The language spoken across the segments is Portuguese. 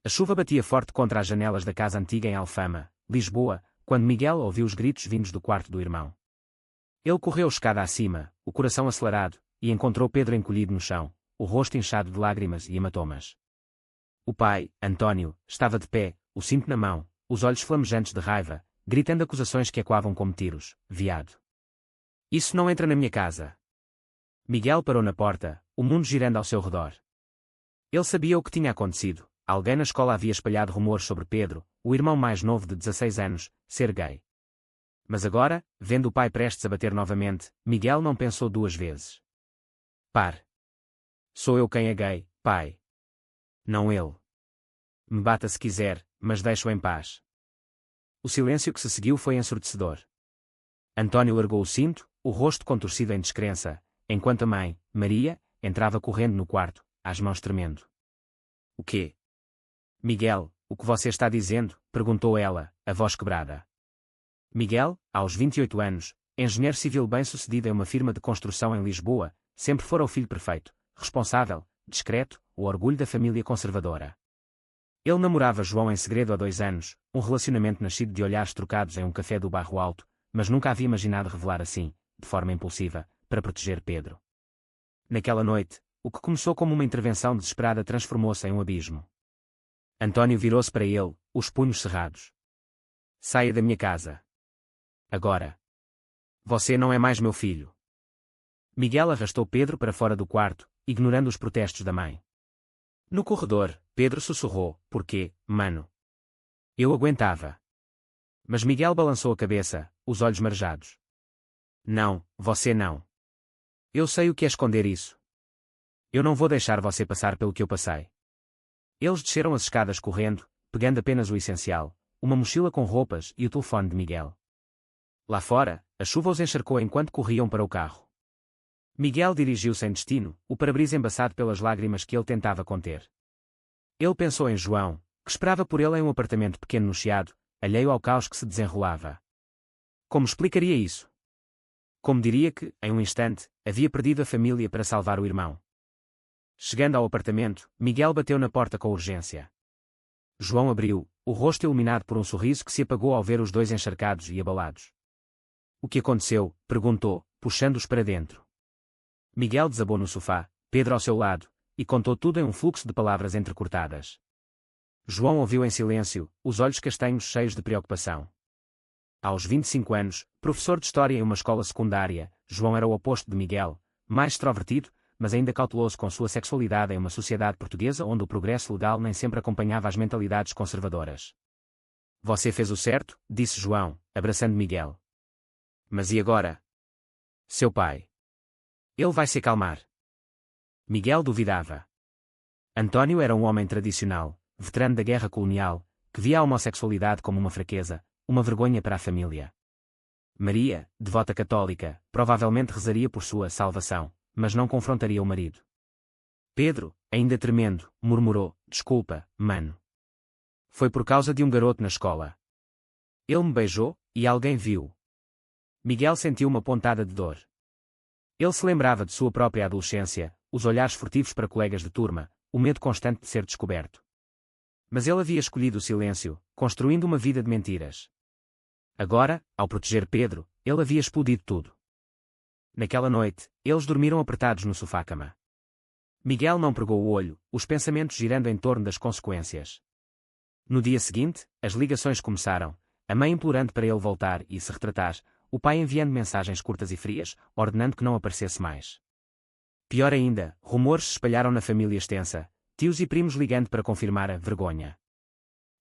A chuva batia forte contra as janelas da casa antiga em Alfama, Lisboa, quando Miguel ouviu os gritos vindos do quarto do irmão. Ele correu escada acima, o coração acelerado, e encontrou Pedro encolhido no chão, o rosto inchado de lágrimas e hematomas. O pai, António, estava de pé, o cinto na mão, os olhos flamejantes de raiva, gritando acusações que ecoavam como tiros. Viado! Isso não entra na minha casa! Miguel parou na porta, o mundo girando ao seu redor. Ele sabia o que tinha acontecido. Alguém na escola havia espalhado rumores sobre Pedro, o irmão mais novo de 16 anos, ser gay. Mas agora, vendo o pai prestes a bater novamente, Miguel não pensou duas vezes. Pare! Sou eu quem é gay, pai. Não ele. Me bata se quiser, mas deixo-o em paz. O silêncio que se seguiu foi ensurdecedor. António largou o cinto, o rosto contorcido em descrença, enquanto a mãe, Maria, entrava correndo no quarto, as mãos tremendo. O quê? Miguel, o que você está dizendo? Perguntou ela, a voz quebrada. Miguel, aos 28 anos, engenheiro civil bem-sucedido em uma firma de construção em Lisboa, sempre fora o filho perfeito, responsável, discreto, o orgulho da família conservadora. Ele namorava João em segredo há 2 anos, um relacionamento nascido de olhares trocados em um café do Bairro Alto, mas nunca havia imaginado revelar assim, de forma impulsiva, para proteger Pedro. Naquela noite, o que começou como uma intervenção desesperada transformou-se em um abismo. António virou-se para ele, os punhos cerrados. Saia da minha casa. Agora. Você não é mais meu filho. Miguel arrastou Pedro para fora do quarto, ignorando os protestos da mãe. No corredor, Pedro sussurrou, por quê, mano? Eu aguentava. Mas Miguel balançou a cabeça, os olhos marejados. Não, você não. Eu sei o que é esconder isso. Eu não vou deixar você passar pelo que eu passei. Eles desceram as escadas correndo, pegando apenas o essencial, uma mochila com roupas e o telefone de Miguel. Lá fora, a chuva os encharcou enquanto corriam para o carro. Miguel dirigiu-se em destino, o para-brisa embaçado pelas lágrimas que ele tentava conter. Ele pensou em João, que esperava por ele em um apartamento pequeno no Chiado, alheio ao caos que se desenrolava. Como explicaria isso? Como diria que, em um instante, havia perdido a família para salvar o irmão? Chegando ao apartamento, Miguel bateu na porta com urgência. João abriu, o rosto iluminado por um sorriso que se apagou ao ver os dois encharcados e abalados. O que aconteceu? Perguntou, puxando-os para dentro. Miguel desabou no sofá, Pedro ao seu lado, e contou tudo em um fluxo de palavras entrecortadas. João ouviu em silêncio, os olhos castanhos cheios de preocupação. Aos 25 anos, professor de História em uma escola secundária, João era o oposto de Miguel, mais extrovertido, mas ainda cauteloso com sua sexualidade em uma sociedade portuguesa onde o progresso legal nem sempre acompanhava as mentalidades conservadoras. Você fez o certo, disse João, abraçando Miguel. Mas e agora? Seu pai. Ele vai se acalmar. Miguel duvidava. António era um homem tradicional, veterano da guerra colonial, que via a homossexualidade como uma fraqueza, uma vergonha para a família. Maria, devota católica, provavelmente rezaria por sua salvação, mas não confrontaria o marido. Pedro, ainda tremendo, murmurou, desculpa, mano. Foi por causa de um garoto na escola. Ele me beijou, e alguém viu. Miguel sentiu uma pontada de dor. Ele se lembrava de sua própria adolescência, os olhares furtivos para colegas de turma, o medo constante de ser descoberto. Mas ele havia escolhido o silêncio, construindo uma vida de mentiras. Agora, ao proteger Pedro, ele havia explodido tudo. Naquela noite, eles dormiram apertados no sofá-cama. Miguel não pregou o olho, os pensamentos girando em torno das consequências. No dia seguinte, as ligações começaram, a mãe implorando para ele voltar e se retratar, o pai enviando mensagens curtas e frias, ordenando que não aparecesse mais. Pior ainda, rumores se espalharam na família extensa, tios e primos ligando para confirmar a vergonha.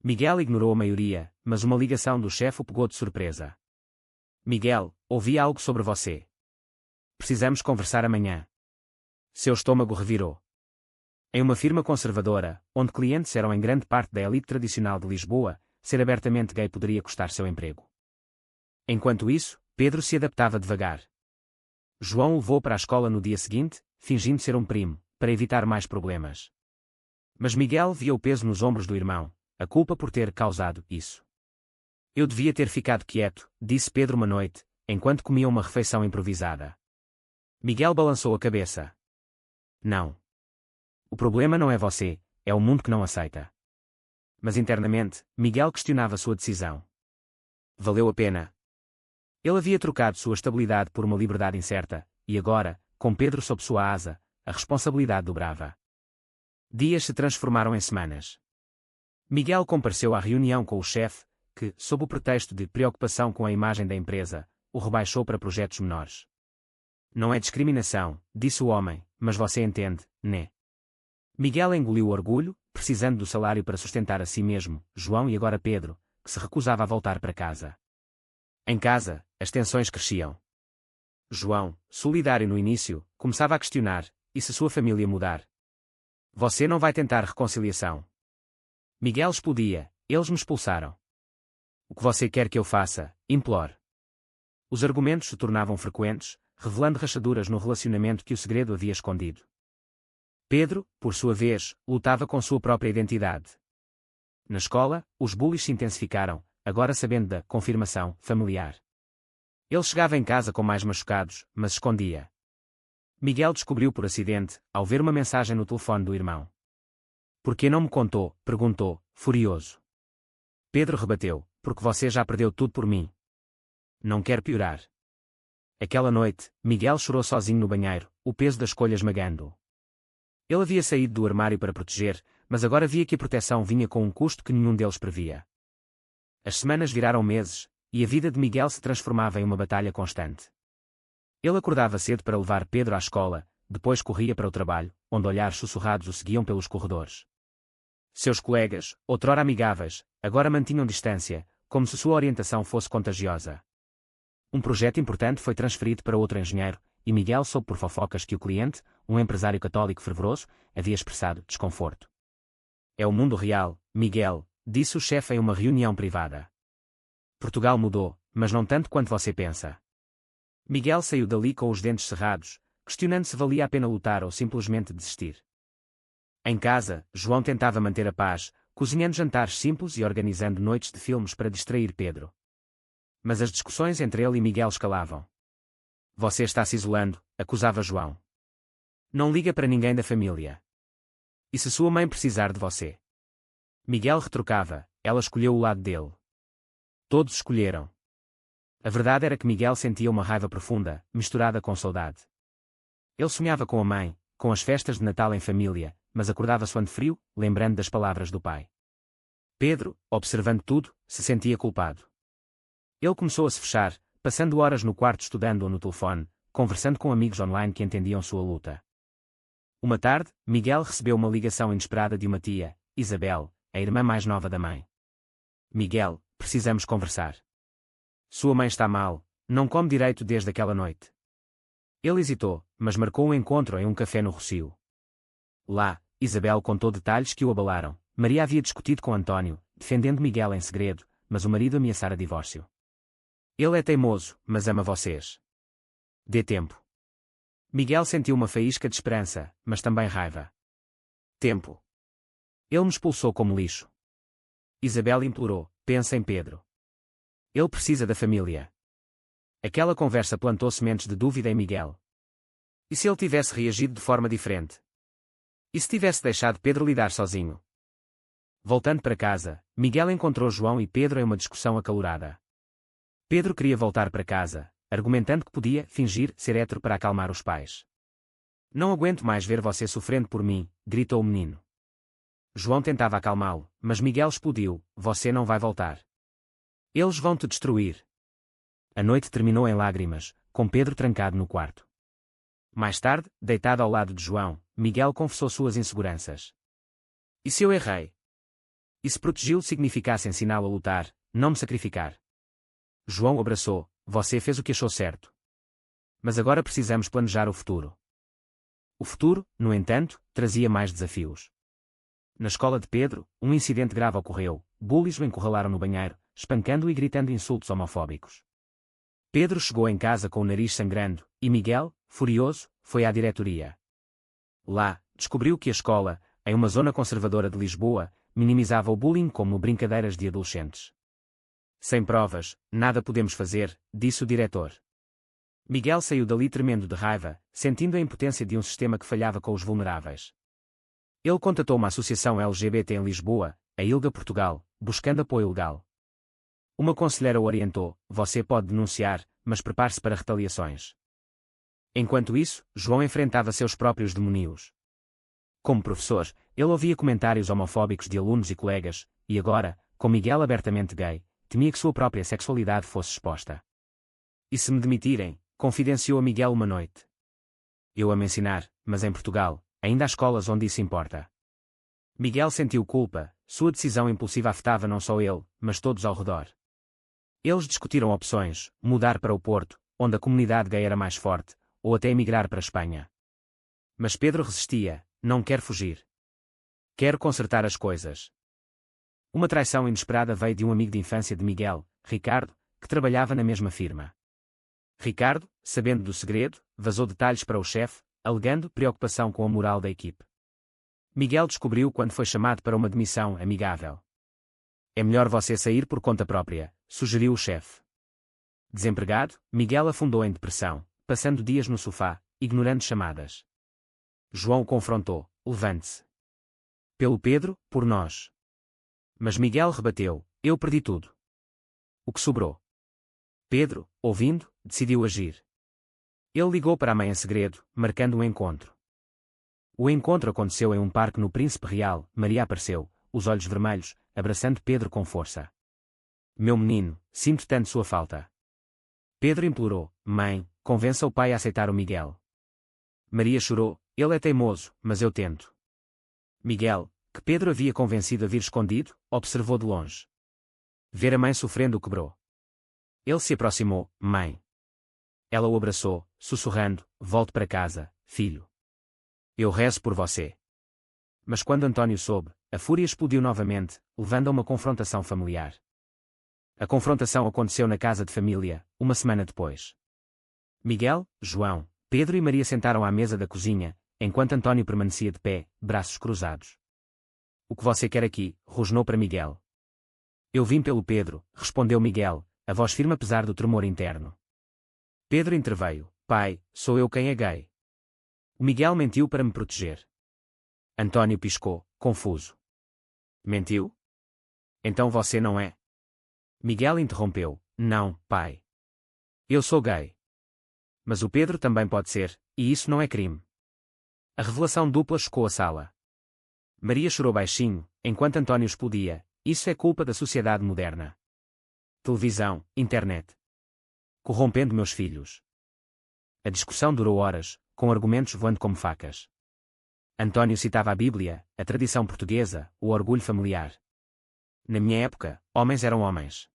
Miguel ignorou a maioria, mas uma ligação do chefe o pegou de surpresa. Miguel, ouvi algo sobre você. Precisamos conversar amanhã. Seu estômago revirou. Em uma firma conservadora, onde clientes eram em grande parte da elite tradicional de Lisboa, ser abertamente gay poderia custar seu emprego. Enquanto isso, Pedro se adaptava devagar. João o levou para a escola no dia seguinte, fingindo ser um primo, para evitar mais problemas. Mas Miguel via o peso nos ombros do irmão, a culpa por ter causado isso. Eu devia ter ficado quieto, disse Pedro uma noite, enquanto comia uma refeição improvisada. Miguel balançou a cabeça. Não. O problema não é você, é o mundo que não aceita. mas internamente, Miguel questionava sua decisão. Valeu a pena. Ele havia trocado sua estabilidade por uma liberdade incerta, e agora, com Pedro sob sua asa, a responsabilidade dobrava. Dias se transformaram em semanas. Miguel compareceu à reunião com o chefe, que, sob o pretexto de preocupação com a imagem da empresa, o rebaixou para projetos menores. Não é discriminação, disse o homem, mas você entende, né? Miguel engoliu o orgulho, precisando do salário para sustentar a si mesmo, João e agora Pedro, que se recusava a voltar para casa. Em casa, as tensões cresciam. João, solidário no início, começava a questionar, e se sua família mudar? Você não vai tentar reconciliação? Miguel explodia, eles me expulsaram. O que você quer que eu faça? Implore. Os argumentos se tornavam frequentes, revelando rachaduras no relacionamento que o segredo havia escondido. Pedro, por sua vez, lutava com sua própria identidade. Na escola, os bullies se intensificaram, agora sabendo da confirmação familiar. Ele chegava em casa com mais machucados, mas escondia. Miguel descobriu por acidente, ao ver uma mensagem no telefone do irmão. Por que não me contou? Perguntou, furioso. Pedro rebateu, porque você já perdeu tudo por mim. Não quer piorar. Aquela noite, Miguel chorou sozinho no banheiro, o peso da escolha esmagando-o. Ele havia saído do armário para proteger, mas agora via que a proteção vinha com um custo que nenhum deles previa. As semanas viraram meses, e a vida de Miguel se transformava em uma batalha constante. Ele acordava cedo para levar Pedro à escola, depois corria para o trabalho, onde olhares sussurrados o seguiam pelos corredores. Seus colegas, outrora amigáveis, agora mantinham distância, como se sua orientação fosse contagiosa. Um projeto importante foi transferido para outro engenheiro, e Miguel soube por fofocas que o cliente, um empresário católico fervoroso, havia expressado desconforto. É o mundo real, Miguel, disse o chefe em uma reunião privada. Portugal mudou, mas não tanto quanto você pensa. Miguel saiu dali com os dentes cerrados, questionando se valia a pena lutar ou simplesmente desistir. Em casa, João tentava manter a paz, cozinhando jantares simples e organizando noites de filmes para distrair Pedro. Mas as discussões entre ele e Miguel escalavam. Você está se isolando, acusava João. Não liga para ninguém da família. E se sua mãe precisar de você? Miguel retrucava, ela escolheu o lado dele. Todos escolheram. A verdade era que Miguel sentia uma raiva profunda, misturada com saudade. Ele sonhava com a mãe, com as festas de Natal em família, mas acordava suando frio, lembrando das palavras do pai. Pedro, observando tudo, se sentia culpado. Ele começou a se fechar, passando horas no quarto estudando ou no telefone, conversando com amigos online que entendiam sua luta. Uma tarde, Miguel recebeu uma ligação inesperada de uma tia, Isabel, a irmã mais nova da mãe. Miguel, precisamos conversar. Sua mãe está mal, não come direito desde aquela noite. Ele hesitou, mas marcou um encontro em um café no Rossio. Lá, Isabel contou detalhes que o abalaram. Maria havia discutido com António, defendendo Miguel em segredo, mas o marido ameaçara divórcio. Ele é teimoso, mas ama vocês. Dê tempo. Miguel sentiu uma faísca de esperança, mas também raiva. Tempo. Ele me expulsou como lixo. Isabel implorou, pensa em Pedro. Ele precisa da família. Aquela conversa plantou sementes de dúvida em Miguel. E se ele tivesse reagido de forma diferente? E se tivesse deixado Pedro lidar sozinho? Voltando para casa, Miguel encontrou João e Pedro em uma discussão acalorada. Pedro queria voltar para casa, argumentando que podia fingir ser hétero para acalmar os pais. Não aguento mais ver você sofrendo por mim, gritou o menino. João tentava acalmá-lo, mas Miguel explodiu, você não vai voltar. Eles vão te destruir. A noite terminou em lágrimas, com Pedro trancado no quarto. Mais tarde, deitado ao lado de João, Miguel confessou suas inseguranças. E se eu errei? E se protegê-lo significasse ensiná-lo a lutar, não me sacrificar? João o abraçou, você fez o que achou certo. Mas agora precisamos planejar o futuro. O futuro, no entanto, trazia mais desafios. Na escola de Pedro, um incidente grave ocorreu, bullies o encurralaram no banheiro, espancando-o e gritando insultos homofóbicos. Pedro chegou em casa com o nariz sangrando, e Miguel, furioso, foi à diretoria. Lá, descobriu que a escola, em uma zona conservadora de Lisboa, minimizava o bullying como brincadeiras de adolescentes. Sem provas, nada podemos fazer, disse o diretor. Miguel saiu dali tremendo de raiva, sentindo a impotência de um sistema que falhava com os vulneráveis. Ele contatou uma associação LGBT em Lisboa, a Ilga Portugal, buscando apoio legal. Uma conselheira o orientou: você pode denunciar, mas prepare-se para retaliações. Enquanto isso, João enfrentava seus próprios demonios. Como professor, ele ouvia comentários homofóbicos de alunos e colegas, e agora, com Miguel abertamente gay, temia que sua própria sexualidade fosse exposta. E se me demitirem, confidenciou a Miguel uma noite. Eu a me ensinar, mas em Portugal, ainda há escolas onde isso importa. Miguel sentiu culpa, sua decisão impulsiva afetava não só ele, mas todos ao redor. Eles discutiram opções: mudar para o Porto, onde a comunidade gay era mais forte, ou até emigrar para a Espanha. Mas Pedro resistia: não quero fugir. Quero consertar as coisas. Uma traição inesperada veio de um amigo de infância de Miguel, Ricardo, que trabalhava na mesma firma. Ricardo, sabendo do segredo, vazou detalhes para o chefe, alegando preocupação com a moral da equipe. Miguel descobriu quando foi chamado para uma demissão amigável. É melhor você sair por conta própria, sugeriu o chefe. Desempregado, Miguel afundou em depressão, passando dias no sofá, ignorando chamadas. João o confrontou: levante-se. Pelo Pedro, por nós. Mas Miguel rebateu: eu perdi tudo. O que sobrou? Pedro, ouvindo, decidiu agir. Ele ligou para a mãe em segredo, marcando um encontro. O encontro aconteceu em um parque no Príncipe Real. Maria apareceu, os olhos vermelhos, abraçando Pedro com força. Meu menino, sinto tanto sua falta. Pedro implorou: mãe, convença o pai a aceitar o Miguel. Maria chorou: ele é teimoso, mas eu tento. Miguel, que Pedro havia convencido a vir escondido, observou de longe. Ver a mãe sofrendo o quebrou. Ele se aproximou: mãe. Ela o abraçou, sussurrando: volte para casa, filho. Eu rezo por você. Mas quando António soube, a fúria explodiu novamente, levando a uma confrontação familiar. A confrontação aconteceu na casa de família, uma semana depois. Miguel, João, Pedro e Maria sentaram à mesa da cozinha, enquanto António permanecia de pé, braços cruzados. O que você quer aqui? Rosnou para Miguel. Eu vim pelo Pedro, respondeu Miguel, a voz firme apesar do tremor interno. Pedro interveio: pai, sou eu quem é gay. O Miguel mentiu para me proteger. António piscou, confuso. Mentiu? Então você não é? Miguel interrompeu: não, pai. Eu sou gay. Mas o Pedro também pode ser, e isso não é crime. A revelação dupla chocou a sala. Maria chorou baixinho, enquanto António explodia: isso é culpa da sociedade moderna. Televisão, internet. Corrompendo meus filhos. A discussão durou horas, com argumentos voando como facas. António citava a Bíblia, a tradição portuguesa, o orgulho familiar. Na minha época, homens eram homens.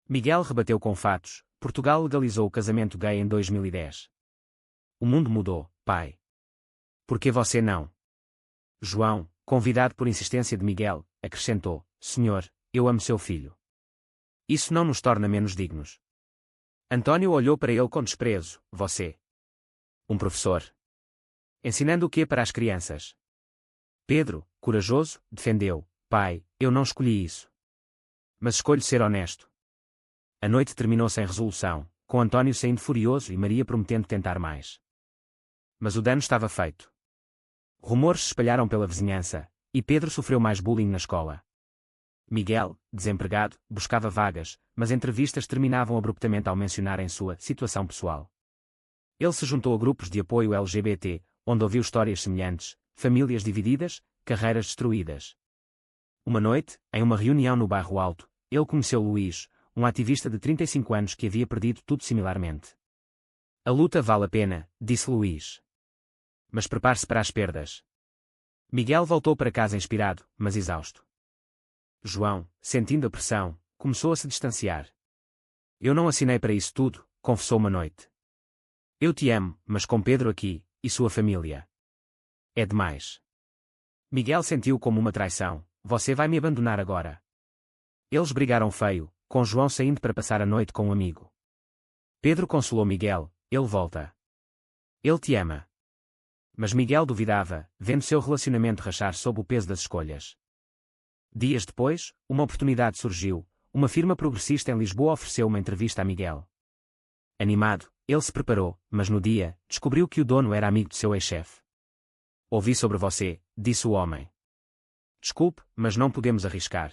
Miguel rebateu com fatos: Portugal legalizou o casamento gay em 2010. O mundo mudou, pai. Por que você não? João, convidado por insistência de Miguel, acrescentou: Senhor, eu amo seu filho. Isso não nos torna menos dignos. António olhou para ele com desprezo: você. Um professor. Ensinando o quê para as crianças? Pedro, corajoso, defendeu: pai, eu não escolhi isso. Mas escolho ser honesto. A noite terminou sem resolução, com António saindo furioso e Maria prometendo tentar mais. Mas o dano estava feito. Rumores se espalharam pela vizinhança, e Pedro sofreu mais bullying na escola. Miguel, desempregado, buscava vagas, mas entrevistas terminavam abruptamente ao mencionarem sua situação pessoal. Ele se juntou a grupos de apoio LGBT, onde ouviu histórias semelhantes: famílias divididas, carreiras destruídas. Uma noite, em uma reunião no Bairro Alto, ele conheceu Luís, um ativista de 35 anos que havia perdido tudo similarmente. A luta vale a pena, disse Luís. Mas prepare-se para as perdas. Miguel voltou para casa inspirado, mas exausto. João, sentindo a pressão, começou a se distanciar. Eu não assinei para isso tudo, confessou uma noite. Eu te amo, mas com Pedro aqui, e sua família. É demais. Miguel sentiu como uma traição: você vai me abandonar agora. Eles brigaram feio, com João saindo para passar a noite com um amigo. Pedro consolou Miguel: ele volta. Ele te ama. Mas Miguel duvidava, vendo seu relacionamento rachar sob o peso das escolhas. Dias depois, uma oportunidade surgiu: uma firma progressista em Lisboa ofereceu uma entrevista a Miguel. Animado, ele se preparou, mas no dia, descobriu que o dono era amigo de seu ex-chefe. Ouvi sobre você, disse o homem. Desculpe, mas não podemos arriscar.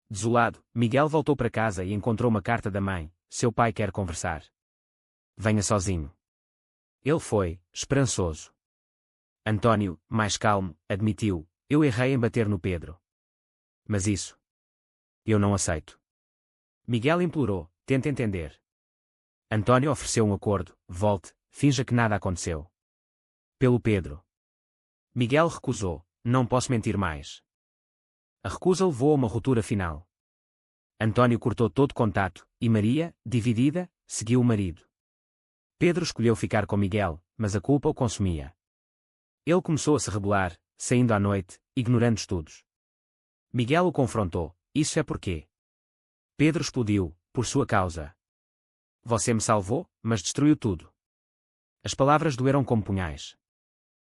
Desolado, Miguel voltou para casa e encontrou uma carta da mãe. Seu pai quer conversar. Venha sozinho. Ele foi, esperançoso. Antônio, mais calmo, admitiu: eu errei em bater no Pedro. Mas isso. Eu não aceito. Miguel implorou: tente entender. Antônio ofereceu um acordo: volte, finja que nada aconteceu. Pelo Pedro. Miguel recusou: não posso mentir mais. A recusa levou a uma ruptura final. Antônio cortou todo contato, e Maria, dividida, seguiu o marido. Pedro escolheu ficar com Miguel, mas a culpa o consumia. Ele começou a se rebelar, saindo à noite, ignorando estudos. Miguel o confrontou: isso é porquê? Pedro explodiu: por sua causa. Você me salvou, mas destruiu tudo. As palavras doeram como punhais.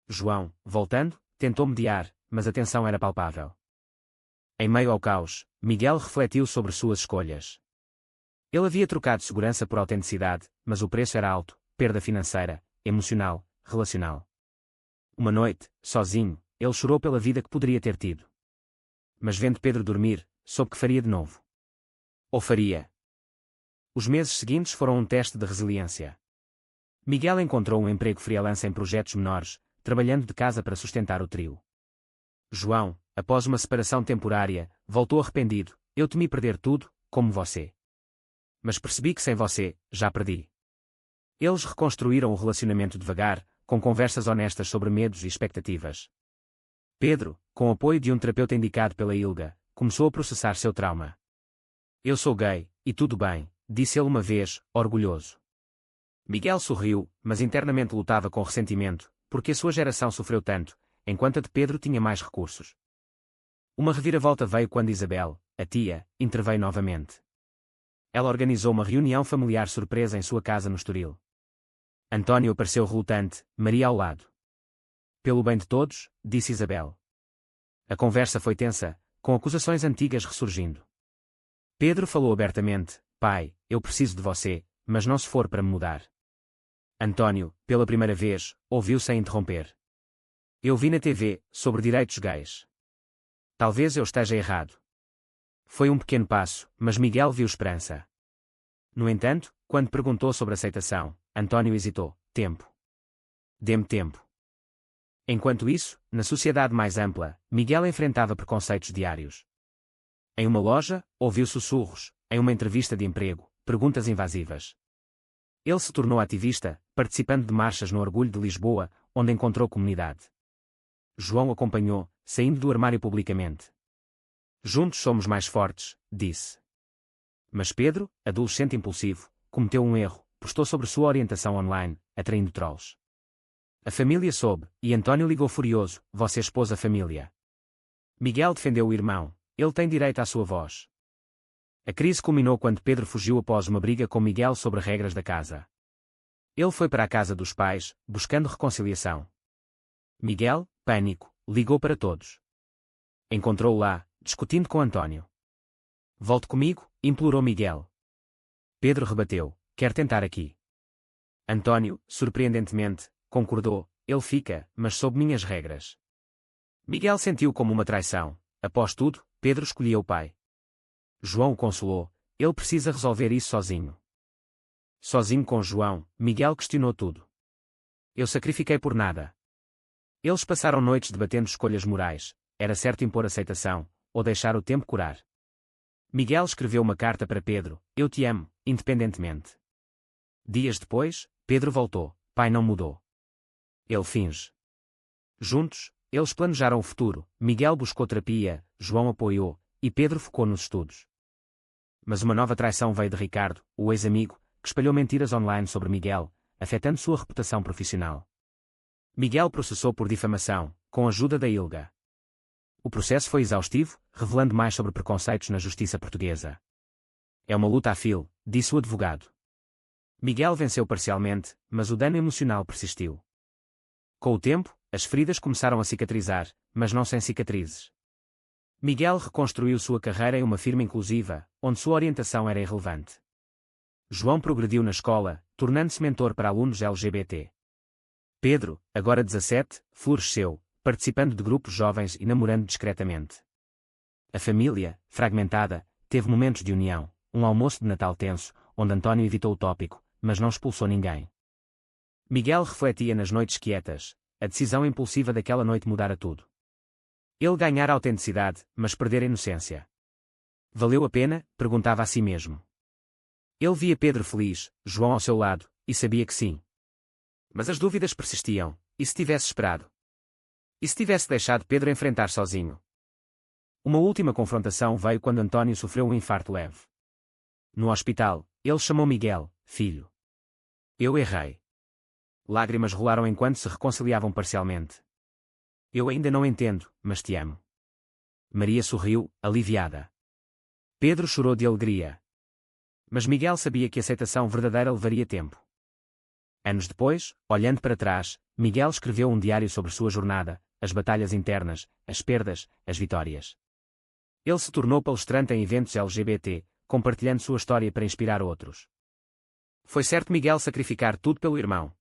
João, voltando, tentou mediar, mas a tensão era palpável. Em meio ao caos, Miguel refletiu sobre suas escolhas. Ele havia trocado segurança por autenticidade, mas o preço era alto: perda financeira, emocional, relacional. Uma noite, sozinho, ele chorou pela vida que poderia ter tido. Mas vendo Pedro dormir, soube que faria de novo. Ou faria. Os meses seguintes foram um teste de resiliência. Miguel encontrou um emprego freelance em projetos menores, trabalhando de casa para sustentar o trio. João, após uma separação temporária, voltou arrependido: eu temi perder tudo, como você. Mas percebi que sem você, já perdi. Eles reconstruíram o relacionamento devagar, com conversas honestas sobre medos e expectativas. Pedro, com o apoio de um terapeuta indicado pela Ilga, começou a processar seu trauma. Eu sou gay, e tudo bem, disse ele uma vez, orgulhoso. Miguel sorriu, mas internamente lutava com ressentimento, porque a sua geração sofreu tanto, enquanto a de Pedro tinha mais recursos. Uma reviravolta veio quando Isabel, a tia, interveio novamente. Ela organizou uma reunião familiar surpresa em sua casa no Estoril. Antônio apareceu relutante, Maria ao lado. Pelo bem de todos, disse Isabel. A conversa foi tensa, com acusações antigas ressurgindo. Pedro falou abertamente: pai, eu preciso de você, mas não se for para me mudar. Antônio, pela primeira vez, ouviu sem interromper. Eu vi na TV, sobre direitos gays. Talvez eu esteja errado. Foi um pequeno passo, mas Miguel viu esperança. No entanto, quando perguntou sobre aceitação, Antônio hesitou: tempo. Dê-me tempo. Enquanto isso, na sociedade mais ampla, Miguel enfrentava preconceitos diários. Em uma loja, ouviu sussurros; em uma entrevista de emprego, perguntas invasivas. Ele se tornou ativista, participando de marchas no Orgulho de Lisboa, onde encontrou comunidade. João acompanhou, saindo do armário publicamente. Juntos somos mais fortes, disse. Mas Pedro, adolescente impulsivo, cometeu um erro: postou sobre sua orientação online, atraindo trolls. A família soube, e Antônio ligou furioso: você expôs a família. Miguel defendeu o irmão: ele tem direito à sua voz. A crise culminou quando Pedro fugiu após uma briga com Miguel sobre regras da casa. Ele foi para a casa dos pais, buscando reconciliação. Miguel, pânico, ligou para todos. Encontrou-o lá, discutindo com Antônio. Volte comigo, implorou Miguel. Pedro rebateu: quer tentar aqui. Antônio, surpreendentemente, concordou: ele fica, mas sob minhas regras. Miguel sentiu como uma traição. Após tudo, Pedro escolhia o pai. João o consolou: ele precisa resolver isso sozinho. Sozinho com João, Miguel questionou tudo. Eu sacrifiquei por nada. Eles passaram noites debatendo escolhas morais: era certo impor aceitação, ou deixar o tempo curar. Miguel escreveu uma carta para Pedro: eu te amo, independentemente. Dias depois, Pedro voltou: pai não mudou. Ele finge. Juntos, eles planejaram o futuro: Miguel buscou terapia, João apoiou, e Pedro focou nos estudos. Mas uma nova traição veio de Ricardo, o ex-amigo, que espalhou mentiras online sobre Miguel, afetando sua reputação profissional. Miguel processou por difamação, com a ajuda da Ilga. O processo foi exaustivo, revelando mais sobre preconceitos na justiça portuguesa. É uma luta a fio, disse o advogado. Miguel venceu parcialmente, mas o dano emocional persistiu. Com o tempo, as feridas começaram a cicatrizar, mas não sem cicatrizes. Miguel reconstruiu sua carreira em uma firma inclusiva, onde sua orientação era irrelevante. João progrediu na escola, tornando-se mentor para alunos LGBT. Pedro, agora 17, floresceu, participando de grupos jovens e namorando discretamente. A família, fragmentada, teve momentos de união, um almoço de Natal tenso, onde António evitou o tópico, mas não expulsou ninguém. Miguel refletia nas noites quietas, a decisão impulsiva daquela noite mudara tudo. Ele ganhara autenticidade, mas perdera a inocência. Valeu a pena? Perguntava a si mesmo. Ele via Pedro feliz, João ao seu lado, e sabia que sim. Mas as dúvidas persistiam, e se tivesse esperado? E se tivesse deixado Pedro enfrentar sozinho? Uma última confrontação veio quando António sofreu um infarto leve. No hospital, ele chamou Miguel, filho. Eu errei. Lágrimas rolaram enquanto se reconciliavam parcialmente. Eu ainda não entendo, mas te amo. Maria sorriu, aliviada. Pedro chorou de alegria. Mas Miguel sabia que a aceitação verdadeira levaria tempo. Anos depois, olhando para trás, Miguel escreveu um diário sobre sua jornada, as batalhas internas, as perdas, as vitórias. Ele se tornou palestrante em eventos LGBT, compartilhando sua história para inspirar outros. Foi certo Miguel sacrificar tudo pelo irmão.